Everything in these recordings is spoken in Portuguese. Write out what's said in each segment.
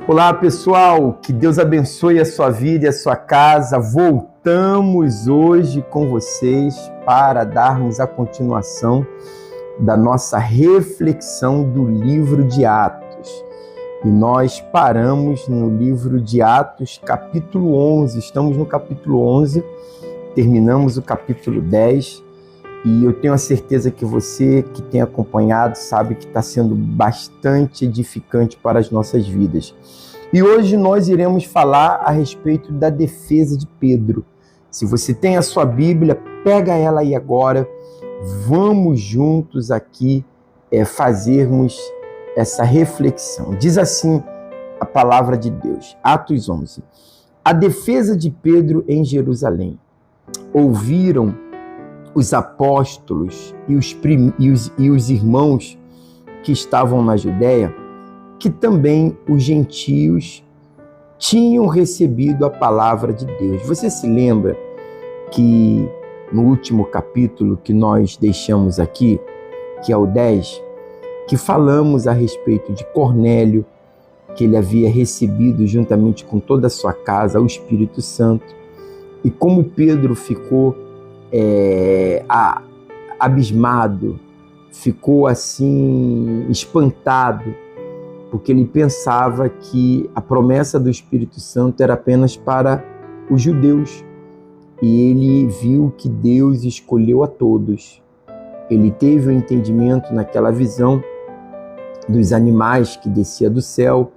Olá, pessoal, que Deus abençoe a sua vida e a sua casa. Voltamos hoje com vocês para darmos a continuação da nossa reflexão do livro de Atos. E nós paramos no livro de Atos, capítulo 11. Estamos no capítulo 11, terminamos o capítulo 10. E eu tenho a certeza que você que tem acompanhado sabe que está sendo bastante edificante para as nossas vidas. E hoje nós iremos falar a respeito da defesa de Pedro. Se você tem a sua Bíblia, pega ela aí agora. Vamos juntos aqui fazermos essa reflexão. Diz assim a palavra de Deus, Atos 11. A defesa de Pedro em Jerusalém. Ouviram os apóstolos e os irmãos que estavam na Judéia, que também os gentios tinham recebido a palavra de Deus. Você se lembra que no último capítulo que nós deixamos aqui, que é o 10, que falamos a respeito de Cornélio, que ele havia recebido juntamente com toda a sua casa o Espírito Santo, e como Pedro ficou abismado, ficou assim espantado, porque ele pensava que a promessa do Espírito Santo era apenas para os judeus. E ele viu que Deus escolheu a todos. Ele teve o entendimento naquela visão dos animais que descia do céu,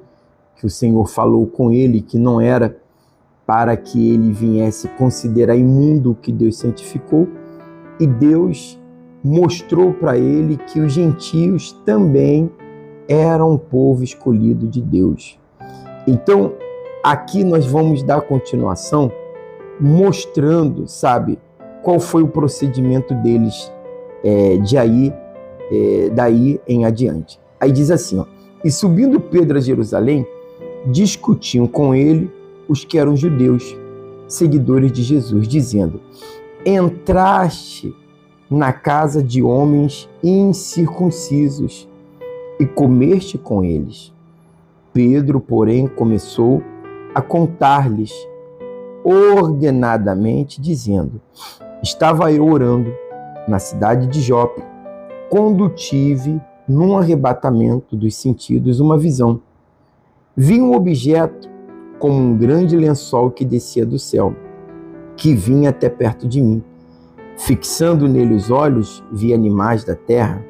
que o Senhor falou com ele, que não era para que ele viesse considerar imundo o que Deus santificou, e Deus mostrou para ele que os gentios também eram um povo escolhido de Deus. Então, aqui nós vamos dar continuação, mostrando, qual foi o procedimento deles daí em adiante. Aí diz assim, e subindo Pedro a Jerusalém, discutiam com ele os que eram judeus, seguidores de Jesus, dizendo, entraste na casa de homens incircuncisos e comeste com eles. Pedro, porém, começou a contar-lhes ordenadamente, dizendo, estava eu orando na cidade de Jope, quando tive, num arrebatamento dos sentidos, uma visão. Vi um objeto como um grande lençol que descia do céu, que vinha até perto de mim. Fixando nele os olhos, vi animais da terra,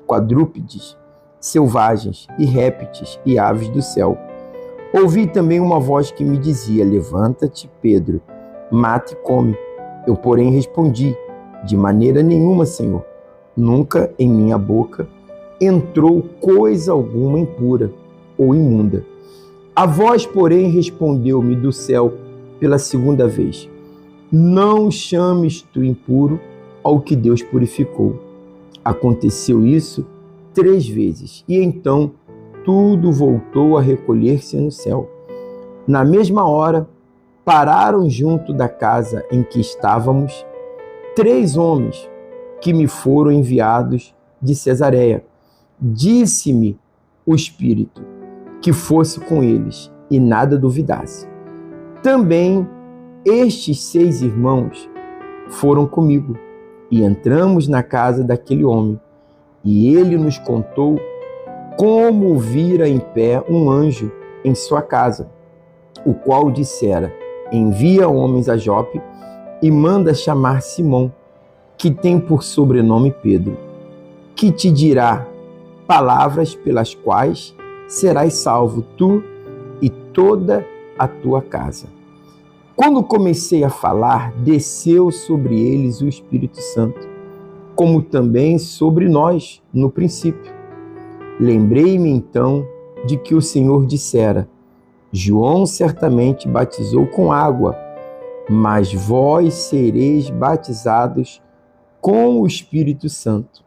quadrúpedes, selvagens e répteis e aves do céu. Ouvi também uma voz que me dizia, levanta-te, Pedro, mata e come. Eu, porém, respondi, de maneira nenhuma, Senhor. Nunca em minha boca entrou coisa alguma impura ou imunda. A voz, porém, respondeu-me do céu pela segunda vez, não chames tu impuro ao que Deus purificou. Aconteceu isso 3 vezes, e então tudo voltou a recolher-se no céu. Na mesma hora, pararam junto da casa em que estávamos 3 homens que me foram enviados de Cesareia. Disse-me o Espírito que fosse com eles e nada duvidasse. Também estes 6 irmãos foram comigo e entramos na casa daquele homem e ele nos contou como vira em pé um anjo em sua casa, o qual dissera, envia homens a Jope e manda chamar Simão, que tem por sobrenome Pedro, que te dirá palavras pelas quais serás salvo tu e toda a tua casa. Quando comecei a falar, desceu sobre eles o Espírito Santo, como também sobre nós no princípio. Lembrei-me então de que o Senhor dissera, João certamente batizou com água, mas vós sereis batizados com o Espírito Santo.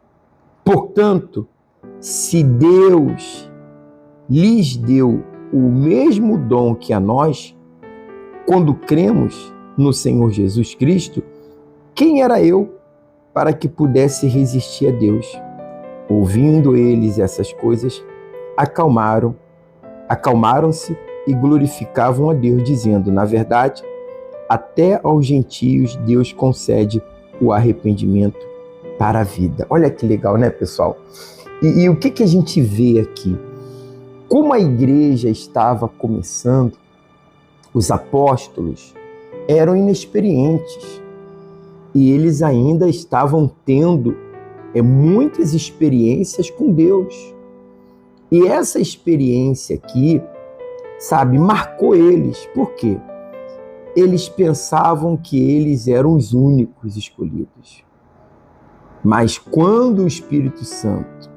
Portanto, se Deus lhes deu o mesmo dom que a nós, quando cremos no Senhor Jesus Cristo, quem era eu para que pudesse resistir a Deus? Ouvindo eles essas coisas, acalmaram acalmaram-se e glorificavam a Deus, dizendo: na verdade, até aos gentios Deus concede o arrependimento para a vida. Olha que legal, né, pessoal? E o que a gente vê aqui? Como a igreja estava começando, os apóstolos eram inexperientes e eles ainda estavam tendo muitas experiências com Deus. E essa experiência aqui, sabe, marcou eles. Por quê? Eles pensavam que eles eram os únicos escolhidos. Mas quando o Espírito Santo,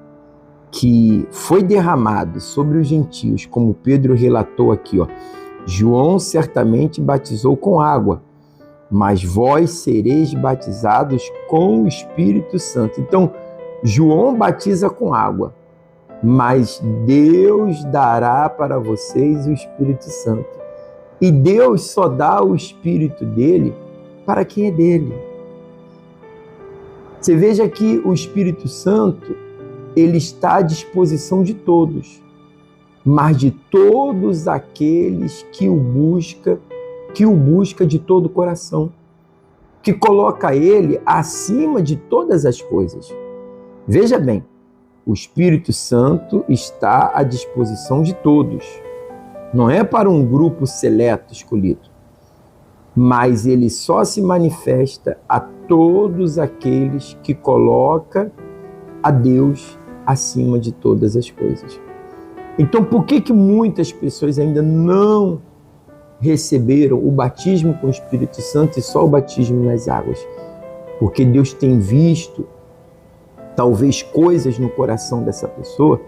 que foi derramado sobre os gentios, como Pedro relatou aqui, João certamente batizou com água, mas vós sereis batizados com o Espírito Santo. Então, João batiza com água, mas Deus dará para vocês o Espírito Santo. E Deus só dá o Espírito dele para quem é dele. Você veja que o Espírito Santo, ele está à disposição de todos, mas de todos aqueles que o busca de todo o coração, que coloca ele acima de todas as coisas. Veja bem, o Espírito Santo está à disposição de todos. Não é para um grupo seleto escolhido, mas ele só se manifesta a todos aqueles que colocam a Deus acima de todas as coisas. Então, por que muitas pessoas ainda não receberam o batismo com o Espírito Santo e só o batismo nas águas? Porque Deus tem visto, talvez, coisas no coração dessa pessoa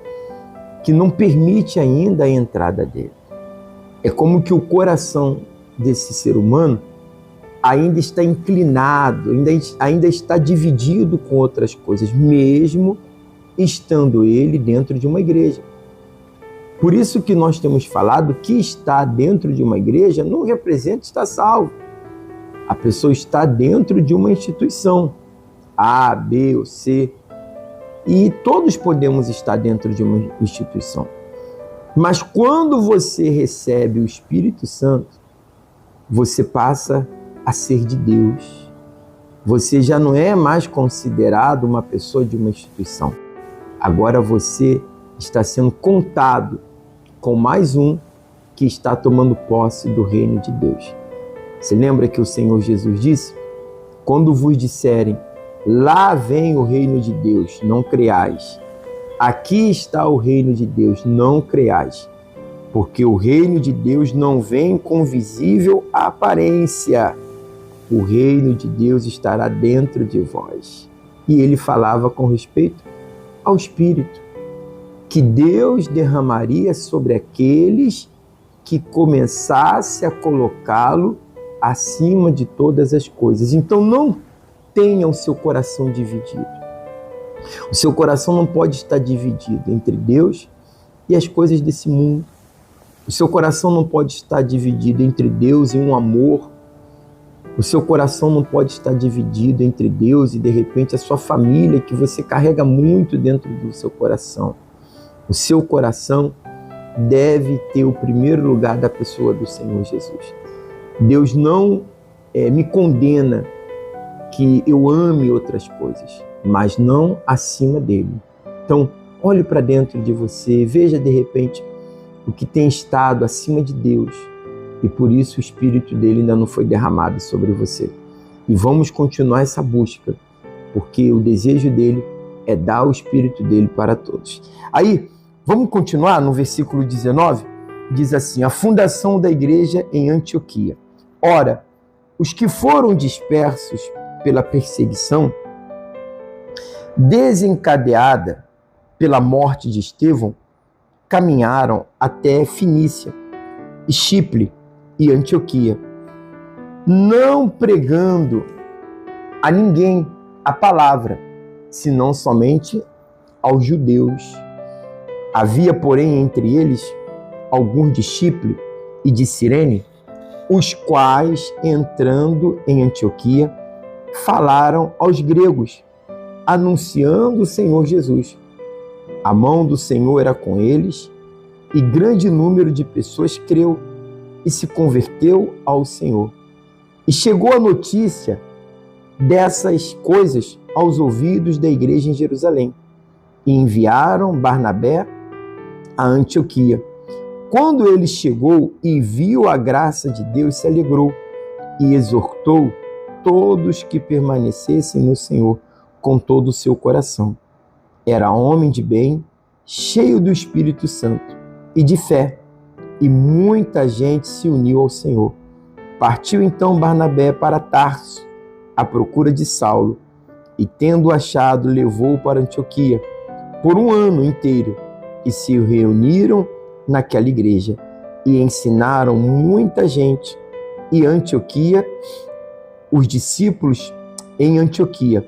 que não permite ainda a entrada dele. É como que o coração desse ser humano ainda está inclinado, ainda está dividido com outras coisas, mesmo estando ele dentro de uma igreja. Por isso que nós temos falado que estar dentro de uma igreja não representa estar salvo. A pessoa está dentro de uma instituição, A, B ou C, e todos podemos estar dentro de uma instituição. Mas quando você recebe o Espírito Santo, você passa a ser de Deus. Você já não é mais considerado uma pessoa de uma instituição. Agora você está sendo contado com mais um que está tomando posse do reino de Deus. Você lembra que o Senhor Jesus disse: quando vos disserem, lá vem o reino de Deus, não creais. Aqui está o reino de Deus, não creais. Porque o reino de Deus não vem com visível aparência. O reino de Deus estará dentro de vós. E ele falava com respeito ao Espírito, que Deus derramaria sobre aqueles que começasse a colocá-lo acima de todas as coisas. Então não tenha o seu coração dividido. O seu coração não pode estar dividido entre Deus e as coisas desse mundo. O seu coração não pode estar dividido entre Deus e um amor. O seu coração não pode estar dividido entre Deus e, de repente, a sua família, que você carrega muito dentro do seu coração. O seu coração deve ter o primeiro lugar da pessoa do Senhor Jesus. Deus não me condena que eu ame outras coisas, mas não acima dele. Então, olhe para dentro de você, veja de repente o que tem estado acima de Deus e por isso o Espírito dele ainda não foi derramado sobre você. E vamos continuar essa busca, porque o desejo dele é dar o Espírito dele para todos. Aí, vamos continuar no versículo 19? Diz assim: a fundação da igreja em Antioquia. Ora, os que foram dispersos pela perseguição, desencadeada pela morte de Estevão, caminharam até Fenícia, Chipre e Antioquia, não pregando a ninguém a palavra, senão somente aos judeus. Havia, porém, entre eles alguns de Chipre e de Cirene, os quais, entrando em Antioquia, falaram aos gregos, anunciando o Senhor Jesus. A mão do Senhor era com eles e grande número de pessoas creu e se converteu ao Senhor. E chegou a notícia dessas coisas aos ouvidos da igreja em Jerusalém. E enviaram Barnabé a Antioquia. Quando ele chegou e viu a graça de Deus, se alegrou e exortou todos que permanecessem no Senhor com todo o seu coração. Era homem de bem, cheio do Espírito Santo e de fé, e muita gente se uniu ao Senhor. Partiu então Barnabé para Tarso, à procura de Saulo, e tendo achado, levou-o para Antioquia. Por um ano inteiro, e se reuniram naquela igreja, e ensinaram muita gente. E Antioquia, os discípulos em Antioquia,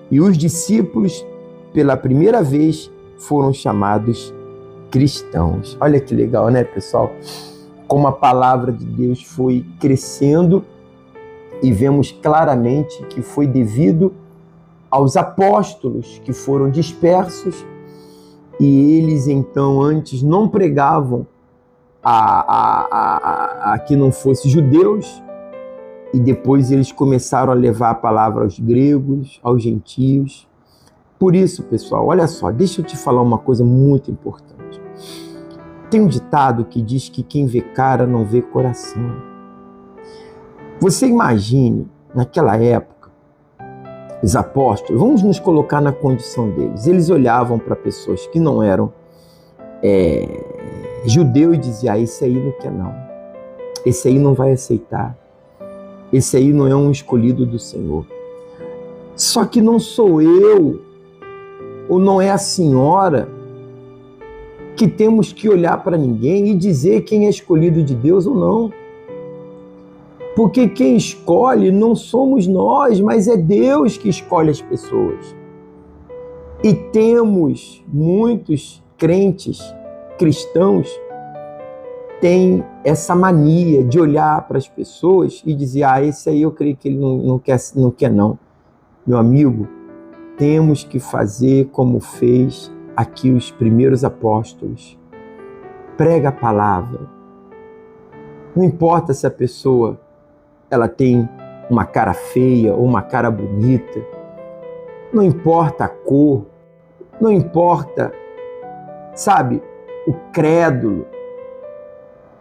e os discípulos, pela primeira vez, foram chamados cristãos. Olha que legal, né, pessoal? Como a palavra de Deus foi crescendo, e vemos claramente que foi devido aos apóstolos que foram dispersos, e eles então antes não pregavam a que não fosse judeus, e depois eles começaram a levar a palavra aos gregos, aos gentios. Por isso, pessoal, olha só, deixa eu te falar uma coisa muito importante. Tem um ditado que diz que quem vê cara não vê coração. Você imagine, naquela época, os apóstolos, vamos nos colocar na condição deles, eles olhavam para pessoas que não eram judeu e diziam: esse aí não quer não, esse aí não vai aceitar, esse aí não é um escolhido do Senhor. Só que não sou eu, ou não é a senhora, que temos que olhar para ninguém e dizer quem é escolhido de Deus ou não. Porque quem escolhe não somos nós, mas é Deus que escolhe as pessoas. E temos muitos crentes, cristãos, têm essa mania de olhar para as pessoas e dizer: esse aí eu creio que ele não quer não. Meu amigo, temos que fazer como fez aqui os primeiros apóstolos. Prega a palavra. Não importa se a pessoa ela tem uma cara feia ou uma cara bonita, não importa a cor, não importa, sabe, o crédulo,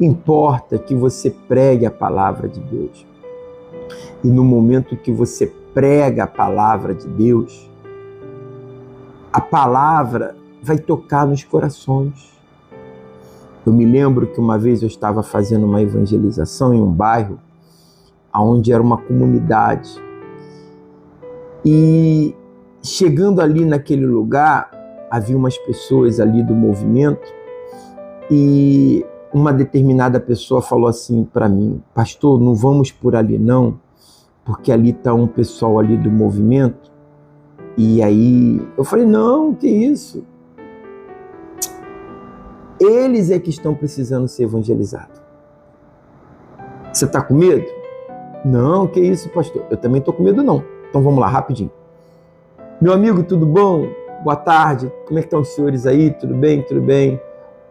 importa que você pregue a palavra de Deus. E no momento que você prega a palavra de Deus, a palavra vai tocar nos corações. Eu me lembro que uma vez eu estava fazendo uma evangelização em um bairro onde era uma comunidade. E chegando ali naquele lugar, havia umas pessoas ali do movimento, e uma determinada pessoa falou assim para mim: pastor, não vamos por ali não, porque ali está um pessoal ali do movimento. E aí eu falei: não, que isso? Eles é que estão precisando ser evangelizados. Você está com medo? Não, que isso, pastor? Eu também estou com medo não. Então vamos lá, rapidinho. Meu amigo, tudo bom? Boa tarde. Como é que estão os senhores aí? Tudo bem? Tudo bem?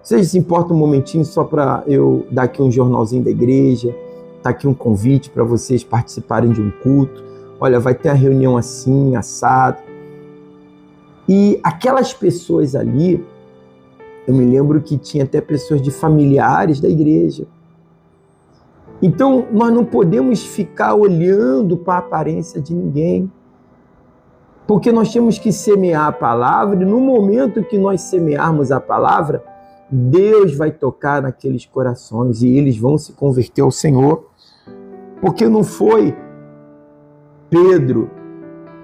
Vocês se importam um momentinho só para eu dar aqui um jornalzinho da igreja? Tá aqui um convite para vocês participarem de um culto. Olha, vai ter a reunião assim, assado. E aquelas pessoas ali, eu me lembro que tinha até pessoas de familiares da igreja. Então, nós não podemos ficar olhando para a aparência de ninguém, porque nós temos que semear a palavra, e no momento que nós semearmos a palavra, Deus vai tocar naqueles corações e eles vão se converter ao Senhor. Porque não foi Pedro,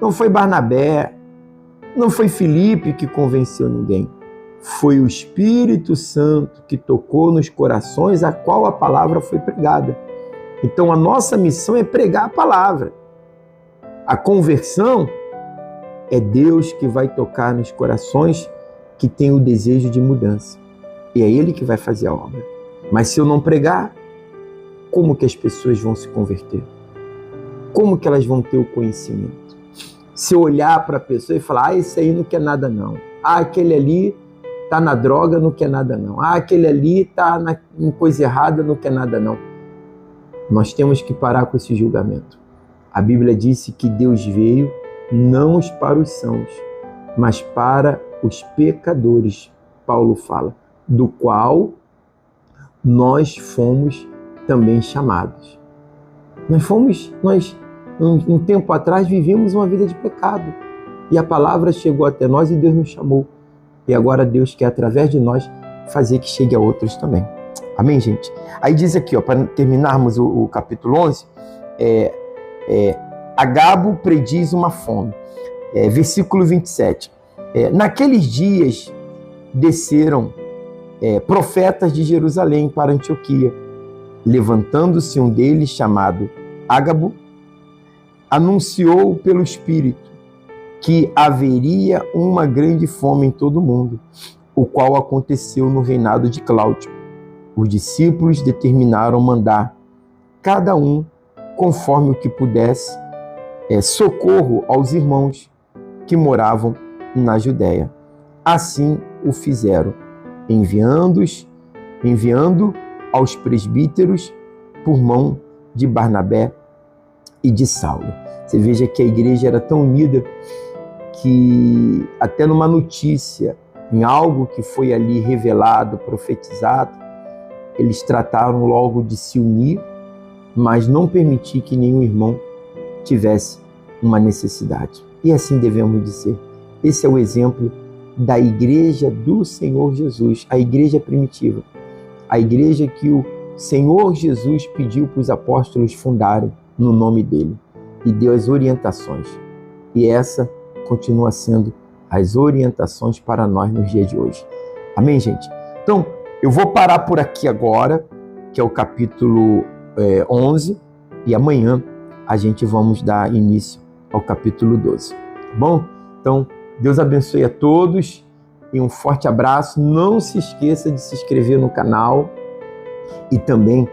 não foi Barnabé, não foi Filipe que convenceu ninguém. Foi o Espírito Santo que tocou nos corações a qual a palavra foi pregada. Então a nossa missão é pregar a palavra. A conversão é Deus que vai tocar nos corações que têm o desejo de mudança. E é Ele que vai fazer a obra. Mas se eu não pregar, como que as pessoas vão se converter? Como que elas vão ter o conhecimento? Se eu olhar para a pessoa e falar: esse aí não quer nada não. Aquele ali tá na droga, não quer nada não. Ah, aquele ali tá em coisa errada, não quer nada não. Nós temos que parar com esse julgamento. A Bíblia disse que Deus veio não para os sãos, mas para os pecadores, Paulo fala, do qual nós fomos também chamados. Nós um tempo atrás vivíamos uma vida de pecado e a palavra chegou até nós e Deus nos chamou. E agora Deus quer, através de nós, fazer que chegue a outros também. Amém, gente? Aí diz aqui, para terminarmos o capítulo 11, Agabo prediz uma fome. Versículo 27. Naqueles dias desceram profetas de Jerusalém para Antioquia. Levantando-se um deles, chamado Ágabo, anunciou pelo Espírito que haveria uma grande fome em todo o mundo, o qual aconteceu no reinado de Cláudio. Os discípulos determinaram mandar, cada um, conforme o que pudesse, socorro aos irmãos que moravam na Judéia. Assim o fizeram, enviando aos presbíteros por mão de Barnabé e de Saulo. Você veja que a igreja era tão unida que até numa notícia, em algo que foi ali revelado, profetizado, eles trataram logo de se unir, mas não permitir que nenhum irmão tivesse uma necessidade. E assim devemos de ser. Esse é o exemplo da igreja do Senhor Jesus, a igreja primitiva, a igreja que o Senhor Jesus pediu para os apóstolos fundarem no nome dele e deu as orientações. E essa continua sendo as orientações para nós nos dias de hoje. Amém, gente? Então, eu vou parar por aqui agora, que é o capítulo 11, e amanhã a gente vamos dar início ao capítulo 12. Tá bom? Então, Deus abençoe a todos e um forte abraço. Não se esqueça de se inscrever no canal e também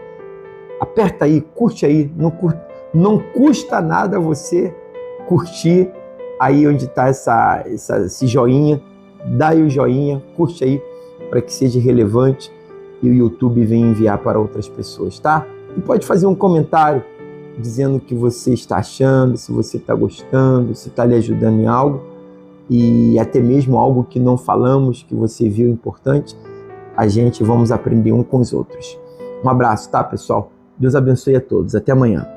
aperta aí, curte aí. Não custa nada você curtir aí onde está esse joinha. Dá aí o joinha, curte aí para que seja relevante e o YouTube venha enviar para outras pessoas, tá? E pode fazer um comentário dizendo o que você está achando, se você está gostando, se está lhe ajudando em algo e até mesmo algo que não falamos, que você viu importante. Vamos aprender um com os outros. Um abraço, tá, pessoal? Deus abençoe a todos. Até amanhã.